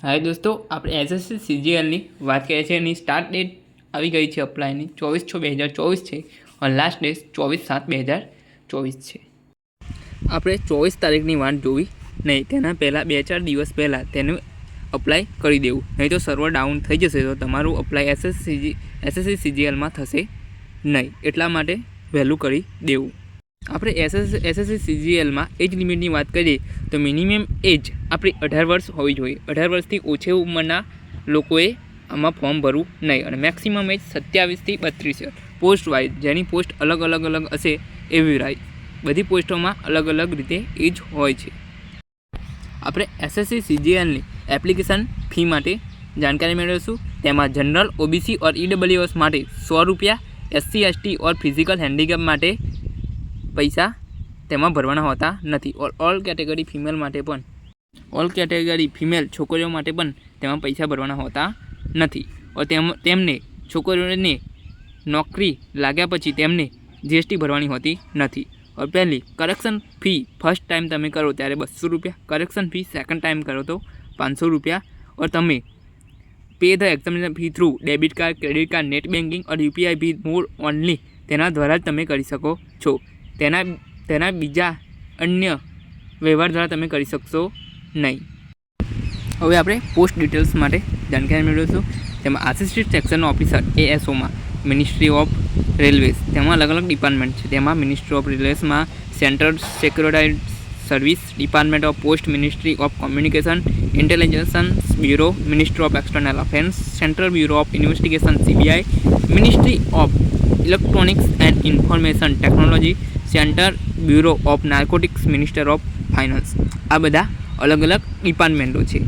हाय दोस्तों, आप एसएससी सीजीएलની વાત કરીએ છીએ। એની સ્ટાર્ટ ડેટ આવી ગઈ છે અપ્લાયની 24/6/2024 છે અને લાસ્ટ ડેટ 24/7/2024 છે। આપણે 24 તારીખની વાટ જોવી નહીં, તેના પહેલાં 2-4 દિવસ પહેલાં તેનું અપ્લાય કરી દેવું, નહીં તો સર્વર ડાઉન થઈ જશે તો તમારું અપ્લાય એસએસસી સીજીએલમાં થશે નહીં, એટલા માટે વહેલું કરી દેવું। આપણે એસએસસી સીજીએલમાં એજ લિમિટની વાત કરીએ તો મિનિમમ એજ આપણી 18 વર્ષ હોવી જોઈએ। 18 વર્ષથી ઓછી ઉંમરના લોકોએ આમાં ફોર્મ ભરવું નહીં અને મેક્સિમમ એજ 27 થી 32 છે। પોસ્ટ વાઇઝ જેની પોસ્ટ અલગ હશે એવી રાઈટ બધી પોસ્ટોમાં અલગ રીતે એજ હોય છે। આપણે એસએસસી સીજીએલની એપ્લિકેશન ફી માટે જાણકારી મેળવીશું। તેમાં જનરલ, ઓબીસી और ईडब्ल्यूएस માટે 100 રૂપિયા, एससी एसटी और फिजिकल हेन्डीकेप માટે પૈસા તેમાં ભરવાના હોતા નથી और ઓલ કેટેગરી ફિમેલ માટે પણ ઓલ કેટેગરી ફિમેલ છોકરીઓ માટે પણ તેમાં પૈસા ભરવાના હોતા નથી और તેમને છોકરીઓને નોકરી લાગ્યા પછી તેમને જીએસટી ભરવાની હોતી નથી। और પહેલી કરેક્શન ફી ફર્સ્ટ ટાઈમ તમે કરો ત્યારે 200 રૂપિયા, કરેક્શન ફી સેકન્ડ ટાઈમ કરો તો 500 રૂપિયા और તમે pay the examination fee through debit card, credit card, net banking और યુપીઆઈ ફી મોડ ઓનલી તેના દ્વારા જ તમે કરી શકો છો। તેના બીજા અન્ય વ્યવહાર દ્વારા તમે કરી શકશો નહીં। હવે આપણે પોસ્ટ ડિટેલ્સ માટે જાણકારી મેળવીશું। તેમાં આસિસ્ટન્ટ સેક્શન ઓફિસર એએસઓમાં મિનિસ્ટ્રી ઓફ રેલવેઝ, તેમાં અલગ ડિપાર્ટમેન્ટ છે। તેમાં મિનિસ્ટ્રી ઓફ રેલવેઝમાં central secretary service, department of post, ministry of communication intelligence bureau, ministry of external affairs, central bureau of investigation CBI, ministry of electronics and information technology, centre bureau of narcotics, minister of finance. આ બધા અલગ ડિપાર્ટમેન્ટો છે।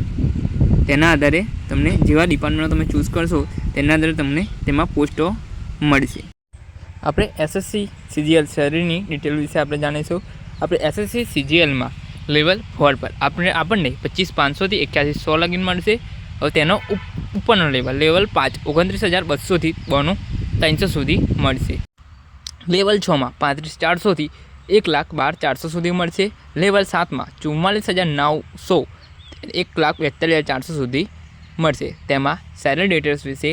તેના આધારે તમને જેવા ડિપાર્ટમેન્ટો તમે choose કરશો તેના આધારે તમને તેમાં પોસ્ટો મળશે। આપણે એસએસસી સીજીએલ સેલરીની ડિટેલ વિશે આપણે જાણીશું। આપણે એસએસસી સીજીએલમાં લેવલ 4 પર આપણને 25,500 થી 81,100 લગીન મળશે। હવે તેનો ઉપરનો લેવલ 5 29,200 થી 300 સુધી મળશે। લેવલ 6માં 35,400 થી 1,12,400 સુધી મળશે। લેવલ 7માં 44,900 1,42,400 સુધી મળશે। તેમાં સેલરી ડિટેલ્સ વિશે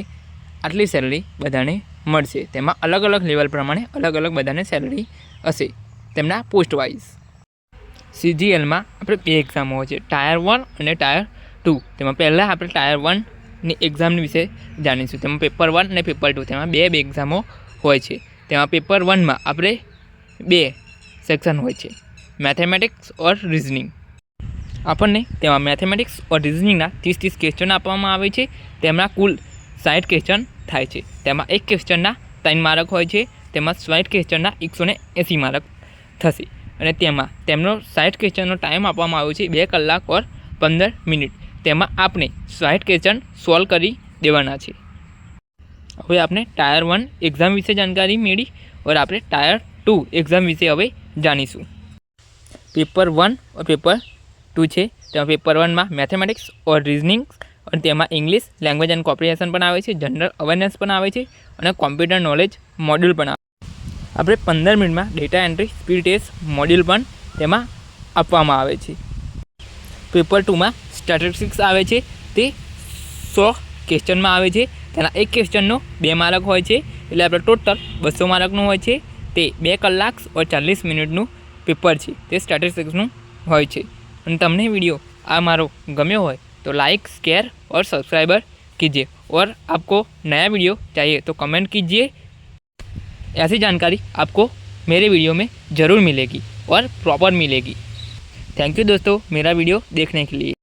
આટલી સેલરી બધાને મળશે। તેમાં અલગ લેવલ પ્રમાણે અલગ બધાને સેલરી હશે તેમના પોસ્ટ વાઇઝ। સીજીએલમાં આપણે 2 એક્ઝામો હોય છે, ટાયર 1 અને ટાયર 2। તેમાં પહેલાં આપણે ટાયર 1ની એક્ઝામની વિશે જાણીશું। તેમાં પેપર 1 અને પેપર 2 તેમાં બે એક્ઝામો હોય છે। તેમાં પેપર 1માં આપણે 2 સેક્શન હોય છે, મેથેમેટિક્સ और રિઝનિંગ। આપણને તેમાં મેથેમેટિક્સ और રિઝનિંગના 30 ક્વેશ્ચન આપવામાં આવે છે। તેમાં કુલ 60 ક્વેશ્ચન થાય છે। તેમાં એક ક્વેશ્ચનના 3 માર્ક હોય છે। તેમાં 60 ક્વેશ્ચનના 180 માર્ક થશે અને તેમાં તેમનો 60 ક્વેશ્ચનનો ટાઈમ આપવામાં આવ્યો છે 2 કલાક और 15 મિનિટ। તેમાં આપણે 60 ક્વેશ્ચન સોલ્વ કરી દેવાના છે। હવે આપણે ટાયર 1 એક્ઝામ વિશે જાણકારી મેળવી और આપણે ટાયર 2 એક્ઝામ વિશે હવે જાણીશું। પેપર 1 और પેપર 2 છે। તેમાં પેપર 1માં મેથેમેટિક્સ और રિઝનિંગ અને તેમાં ઇંગ્લિશ લેંગ્વેજ એન્ડ કોમ્પ્રિહેન્શન પણ આવે છે, જનરલ અવેરનેસ પણ આવે છે અને કોમ્પ્યુટર નોલેજ મોડ્યુલ પણ આવે છે। આપણે 15 મિનિટમાં data entry speed test module પણ તેમાં આપવામાં આવે છે। પેપર 2માં સ્ટેટિસ્ટિક્સ આવે છે, તે 100 ક્વેશ્ચનમાં આવે છે। તેના એક ક્વેશ્ચનનો 2 માર્ક હોય છે, એટલે આપણે ટોટલ 200 માર્કનું હોય છે। તે 2 કલાક और 40 મિનિટનું પેપર છે, તે સ્ટેટિસ્ટિક્સનું હોય છે। અને તમને વિડીયો આ મારો ગમ્યો હોય तो लाइक, शेयर और सब्सक्राइबर कीजिए और आपको नया वीडियो चाहिए तो कमेंट कीजिए। ऐसी जानकारी आपको मेरे वीडियो में ज़रूर मिलेगी और प्रॉपर मिलेगी। थैंक यू दोस्तों मेरा वीडियो देखने के लिए।